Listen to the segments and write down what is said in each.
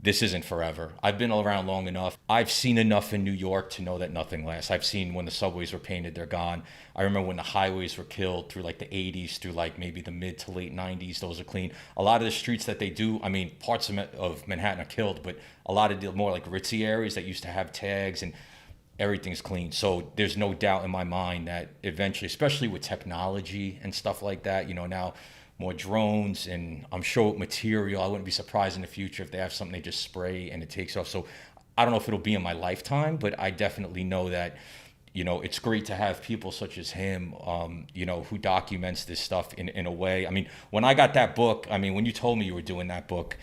this isn't forever. I've been around long enough. I've seen enough in New York to know that nothing lasts. I've seen when the subways were painted, they're gone. I remember when the highways were killed through like the 80s, through like maybe the mid to late 90s, those are clean. A lot of the streets that they do, I mean, parts of Manhattan are killed, but a lot of the more like ritzy areas that used to have tags and everything's clean. So there's no doubt in my mind that eventually, especially with technology and stuff like that, now more drones, and I'm sure with material, I wouldn't be surprised in the future if they have something they just spray and it takes off. So I don't know if it'll be in my lifetime, but I definitely know that, it's great to have people such as him, who documents this stuff in a way. I mean, when I got that book, when you told me you were doing that book,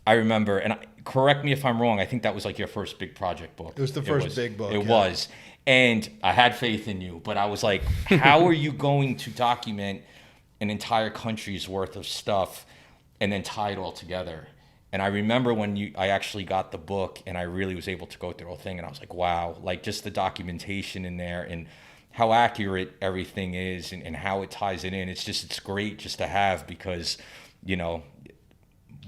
I remember, and correct me if I'm wrong, I think that was like your first big project book. It was the first big book. It was. And I had faith in you, but I was like, how are you going to document an entire country's worth of stuff and then tie it all together? And I remember when I actually got the book and I really was able to go through the whole thing, and I was like, wow, like just the documentation in there and how accurate everything is and how it ties it in. It's great just to have, because,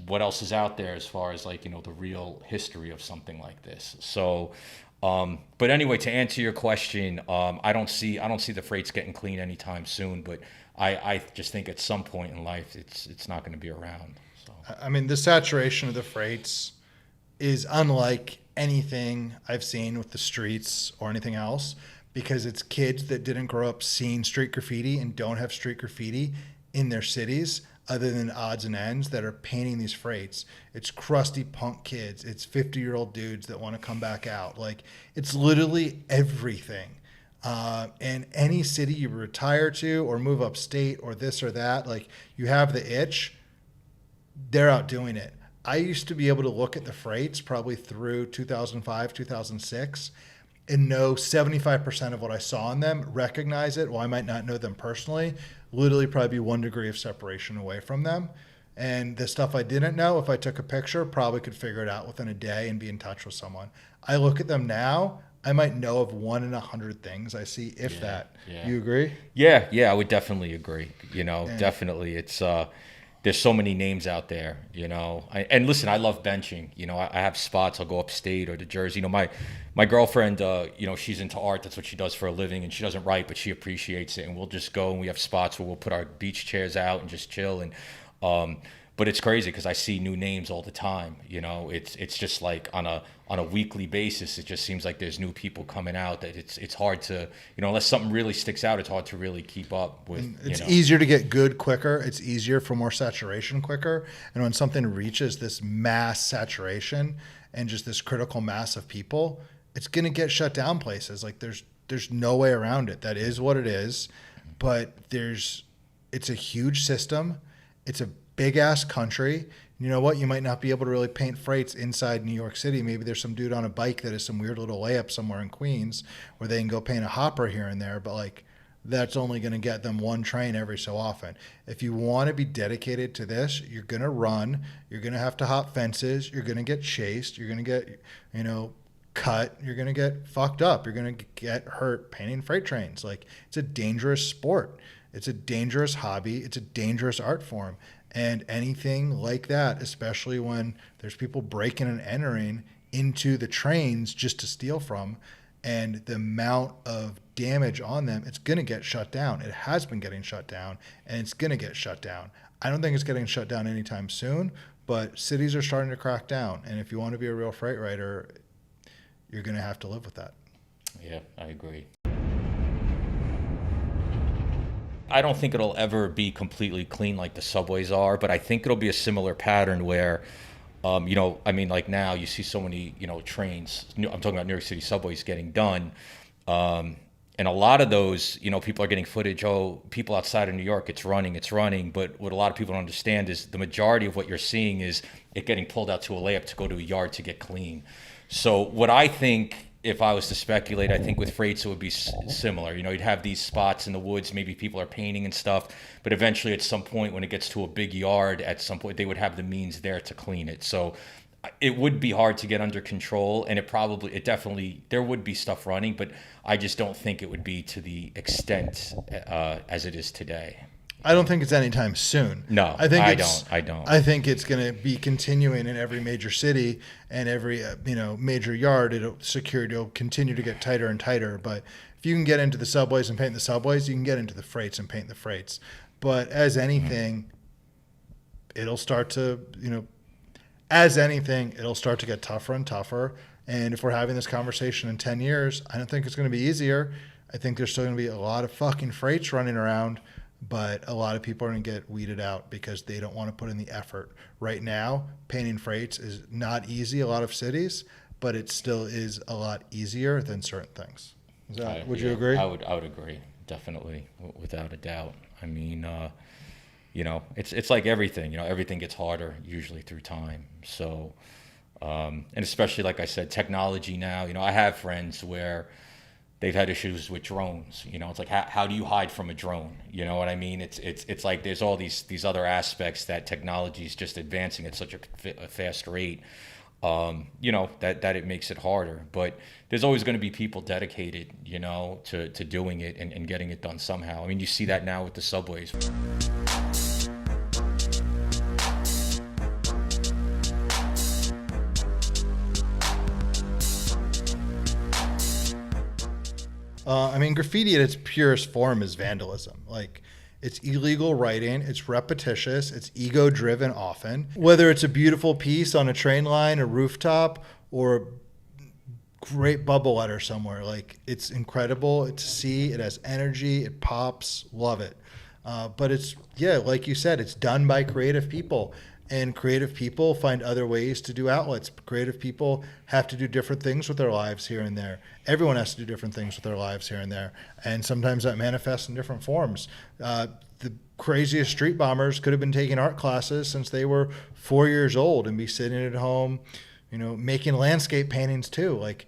what else is out there as far as like, the real history of something like this. So, but anyway, to answer your question, I don't see the freights getting clean anytime soon, but I just think at some point in life, it's not going to be around. So. The saturation of the freights is unlike anything I've seen with the streets or anything else, because it's kids that didn't grow up seeing street graffiti and don't have street graffiti in their cities other than odds and ends that are painting these freights. It's crusty punk kids. It's 50-year-old dudes that want to come back out. Like, it's literally everything. And any city you retire to or move upstate or this or that, like, you have the itch, they're out doing it. I used to be able to look at the freights probably through 2005, 2006 and know 75% of what I saw in them, recognize it. Well, I might not know them personally, literally probably be 1 degree of separation away from them. And the stuff I didn't know, if I took a picture, probably could figure it out within a day and be in touch with someone. I look at them now, I might know of 1 in 100 things I see, if that. Yeah. You agree? Yeah, I would definitely agree. Definitely. It's there's so many names out there, and listen, I love benching. I have spots. I'll go upstate or to Jersey. My girlfriend, she's into art. That's what she does for a living, and she doesn't write, but she appreciates it. And we'll just go, and we have spots where we'll put our beach chairs out and just chill. And but it's crazy because I see new names all the time. It's just like on a weekly basis. It just seems like there's new people coming out that it's hard to, unless something really sticks out, it's hard to really keep up with. It's easier to get good quicker. It's easier for more saturation quicker. And when something reaches this mass saturation and just this critical mass of people, it's going to get shut down places. Like there's no way around it. That is what it is. But it's a huge system. It's a big ass country. You know what? You might not be able to really paint freights inside New York City. Maybe there's some dude on a bike that has some weird little layup somewhere in Queens where they can go paint a hopper here and there. But like, that's only going to get them one train every so often. If you want to be dedicated to this, you're going to run. You're going to have to hop fences. You're going to get chased. You're going to get, cut. You're going to get fucked up. You're going to get hurt painting freight trains. Like, it's a dangerous sport. It's a dangerous hobby. It's a dangerous art form. And anything like that, especially when there's people breaking and entering into the trains just to steal from, and the amount of damage on them, it's going to get shut down. It has been getting shut down, and it's going to get shut down. I don't think it's getting shut down anytime soon, but cities are starting to crack down. And if you want to be a real freight rider, you're going to have to live with that. Yeah, I agree. I don't think it'll ever be completely clean like the subways are, but I think it'll be a similar pattern where, like now you see so many, trains. I'm talking about New York City subways getting done. And a lot of those, people are getting footage. Oh, people outside of New York, it's running. But what a lot of people don't understand is the majority of what you're seeing is it getting pulled out to a layup to go to a yard to get clean. So what I think, if I was to speculate, I think with freights it would be similar. You'd have these spots in the woods, maybe people are painting and stuff, but eventually at some point when it gets to a big yard, at some point they would have the means there to clean it. So it would be hard to get under control, and it definitely, there would be stuff running, but I just don't think it would be to the extent as it is today. I don't think it's anytime soon. No, I think I don't. I think it's going to be continuing in every major city and every major yard. Security will continue to get tighter and tighter. But if you can get into the subways and paint the subways, you can get into the freights and paint the freights. But as anything, it'll start to get tougher and tougher. And if we're having this conversation in 10 years, I don't think it's going to be easier. I think there's still going to be a lot of fucking freights running around. But a lot of people are going to get weeded out because they don't want to put in the effort. Right now, painting freights is not easy, a lot of cities, but it still is a lot easier than certain things. Would you agree? I would agree, definitely, without a doubt. I mean, it's like everything. Everything gets harder usually through time. So, and especially, like I said, technology now. I have friends where they've had issues with drones. It's like, how do you hide from a drone? You know what I mean? It's like there's all these other aspects that technology is just advancing at such a fast rate, that it makes it harder. But there's always going to be people dedicated, to doing it and getting it done somehow. I mean, you see that now with the subways. Graffiti at its purest form is vandalism. Like, it's illegal writing, it's repetitious, it's ego-driven often. Whether it's a beautiful piece on a train line, a rooftop, or a great bubble letter somewhere, like, it's incredible to see. It has energy, it pops, love it. But like you said, it's done by creative people. And creative people find other ways to do outlets. Creative people have to do different things with their lives here and there. Everyone has to do different things with their lives here and there. And sometimes that manifests in different forms. The craziest street bombers could have been taking art classes since they were 4 years old and be sitting at home, making landscape paintings too. Like,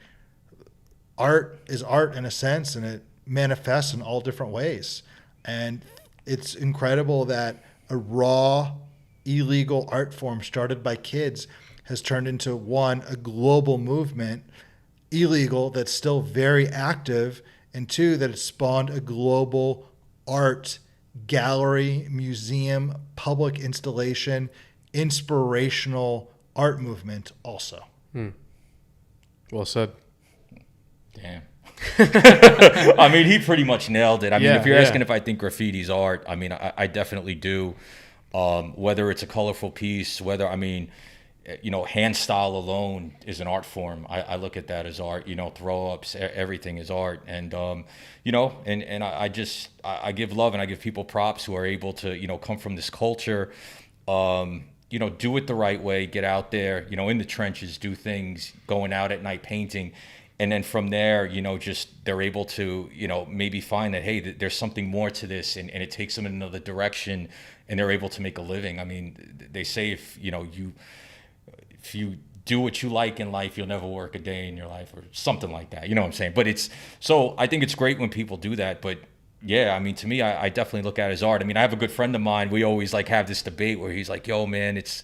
art is art in a sense, and it manifests in all different ways. And it's incredible that a raw, illegal art form started by kids has turned into, one, a global movement, illegal, that's still very active, and two, that it's spawned a global art gallery, museum, public installation, inspirational art movement also. Well said. Damn. I mean, he pretty much nailed it. I mean, if you're asking if I think graffiti's art, I mean, I definitely do. Whether it's a colorful piece, hand style alone is an art form. I look at that as art. Throw ups, everything is art. And I give love and I give people props who are able to come from this culture. Do it the right way. Get out there. In the trenches, do things. Going out at night painting. And then from there, they're able to, maybe find that, hey, there's something more to this, and it takes them in another direction, and they're able to make a living. I mean, they say if you do what you like in life, you'll never work a day in your life, or something like that. You know what I'm saying? But I think it's great when people do that. But yeah, I mean, to me, I definitely look at it as art. I mean, I have a good friend of mine. We always have this debate where he's like, yo, man, it's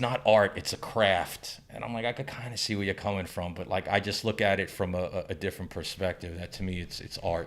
not art, it's a craft. And I'm like, I could kind of see where you're coming from, but I just look at it from a different perspective. That to me, it's art.